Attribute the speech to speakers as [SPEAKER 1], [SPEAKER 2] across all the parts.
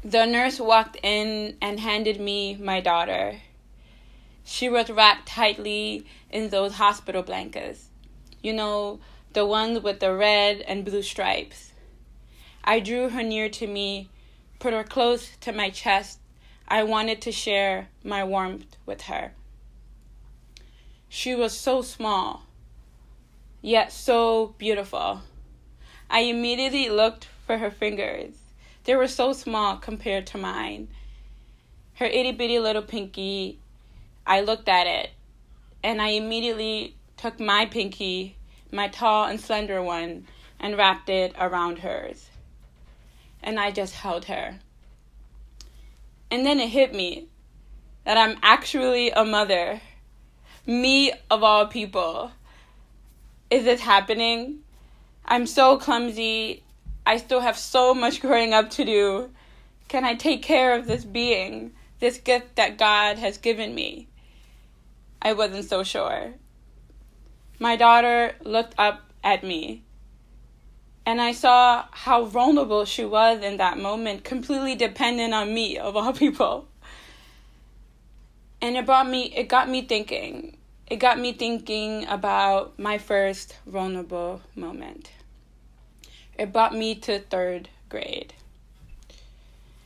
[SPEAKER 1] The nurse walked in and handed me my daughter. She was wrapped tightly in those hospital blankets. You know, the ones with the red and blue stripes. I drew her near to me, put her close to my chest. I wanted to share my warmth with her. She was so small, yet so beautiful. I immediately looked for her fingers. They were so small compared to mine. Her itty-bitty little pinky, I looked at it, and I immediately took my pinky, my tall and slender one, and wrapped it around hers. And I just held her. And then it hit me that I'm actually a mother. Me, of all people. Is this happening? I'm so clumsy. I still have so much growing up to do. Can I take care of this being, this gift that God has given me? I wasn't so sure. My daughter looked up at me, and I saw how vulnerable she was in that moment, completely dependent on me, of all people. And it got me thinking. It got me thinking about my first vulnerable moment. It brought me to 3rd grade.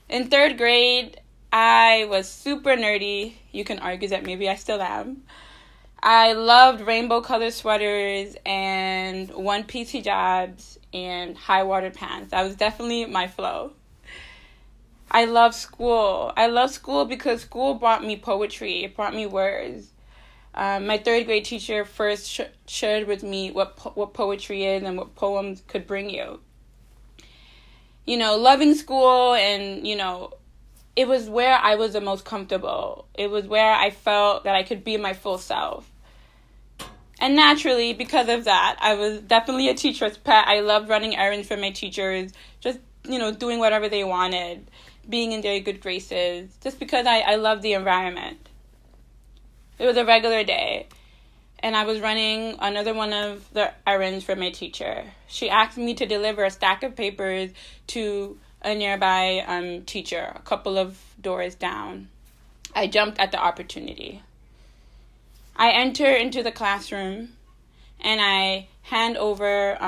[SPEAKER 1] In 3rd grade, I was super nerdy. You can argue that maybe I still am. I loved rainbow-colored sweaters and one-piece hijabs and high-water pants. That was definitely my flow. I love school. I love school because school brought me poetry. It brought me words. My 3rd grade teacher first shared with me what poetry is and what poems could bring you. You know, loving school and, it was where I was the most comfortable. It was where I felt that I could be my full self. And naturally, because of that, I was definitely a teacher's pet. I loved running errands for my teachers, just, doing whatever they wanted, being in their good graces, just because I loved the environment. It was a regular day, and I was running another one of the errands for my teacher. She asked me to deliver a stack of papers to a nearby teacher, a couple of doors down. I jumped at the opportunity. I enter into the classroom, and I hand over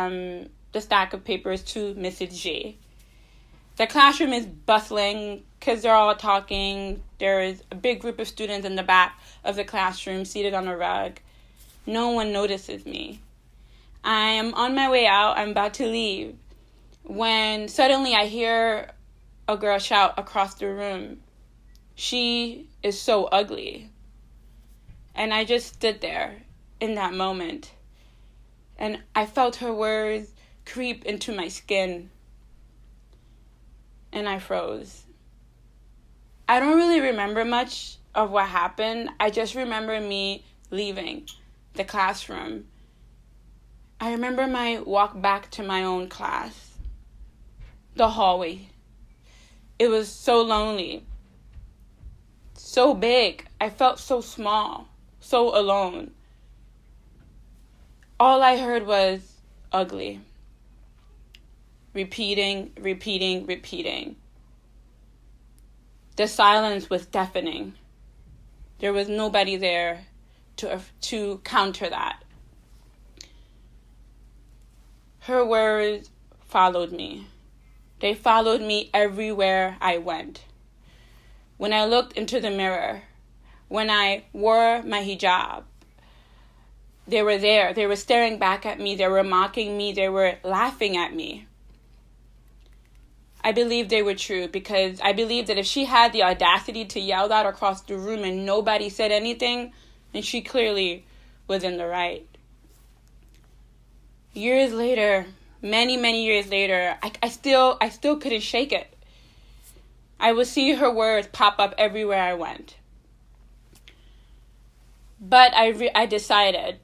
[SPEAKER 1] the stack of papers to Mrs. G. The classroom is bustling. Kids are all talking. There is a big group of students in the back of the classroom seated on a rug. No one notices me. I am on my way out. I'm about to leave when suddenly I hear a girl shout across the room, "She is so ugly." And I just stood there in that moment. And I felt her words creep into my skin. And I froze. I don't really remember much of what happened. I just remember me leaving the classroom. I remember my walk back to my own class. The hallway. It was so lonely. So big. I felt so small. So alone. All I heard was ugly. Repeating. The silence was deafening. There was nobody there to counter that. Her words followed me. They followed me everywhere I went. When I looked into the mirror, when I wore my hijab, they were there. They were staring back at me. They were mocking me. They were laughing at me. I believe they were true because I believe that if she had the audacity to yell that across the room and nobody said anything, then she clearly was in the right. Years later, many years later, I still couldn't shake it. I would see her words pop up everywhere I went. But I decided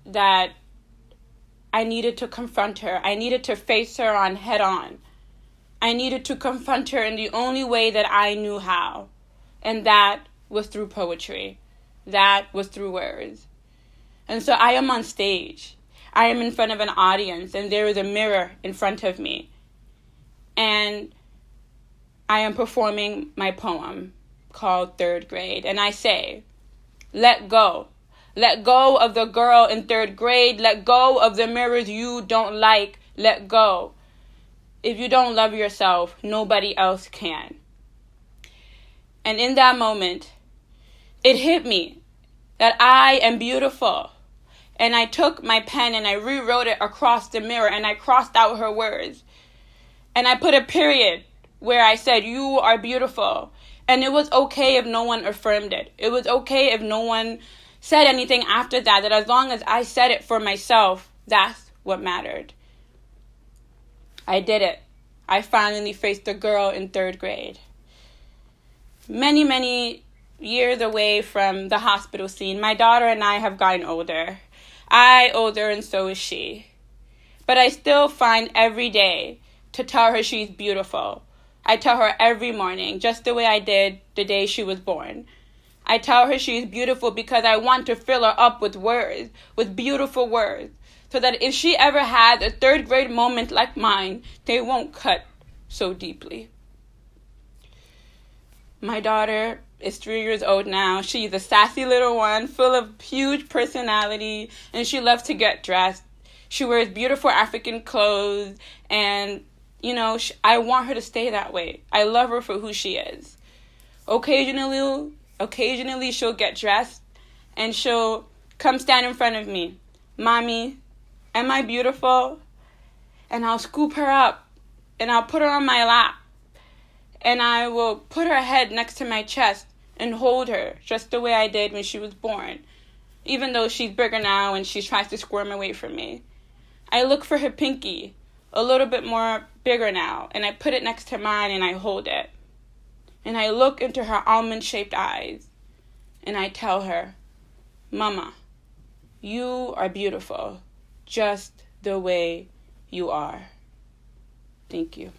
[SPEAKER 1] that I needed to confront her. I needed to face her on head on. I needed to confront her in the only way that I knew how. And that was through poetry. That was through words. And so I am on stage. I am in front of an audience, and there is a mirror in front of me. And I am performing my poem called Third Grade. And I say, let go. Let go of the girl in third grade. Let go of the mirrors you don't like. Let go. If you don't love yourself, nobody else can. And in that moment, it hit me that I am beautiful. And I took my pen and I rewrote it across the mirror and I crossed out her words. And I put a period where I said, you are beautiful. And it was okay if no one affirmed it. It was okay if no one said anything after that, that as long as I said it for myself, that's what mattered. I did it. I finally faced the girl in third grade. Many, many years away from the hospital scene, my daughter and I have gotten older. I older and so is she. But I still find every day to tell her she's beautiful. I tell her every morning, just the way I did the day she was born. I tell her she's beautiful because I want to fill her up with words, with beautiful words, so that if she ever had a third grade moment like mine, they won't cut so deeply. My daughter is 3 years old now. She's a sassy little one, full of huge personality, and she loves to get dressed. She wears beautiful African clothes, and, I want her to stay that way. I love her for who she is. Occasionally she'll get dressed, and she'll come stand in front of me. Mommy, am I beautiful? And I'll scoop her up, and I'll put her on my lap, and I will put her head next to my chest and hold her just the way I did when she was born, even though she's bigger now and she tries to squirm away from me. I look for her pinky, a little bit more bigger now, and I put it next to mine and I hold it. And I look into her almond-shaped eyes, and I tell her, Mama, you are beautiful, just the way you are. Thank you.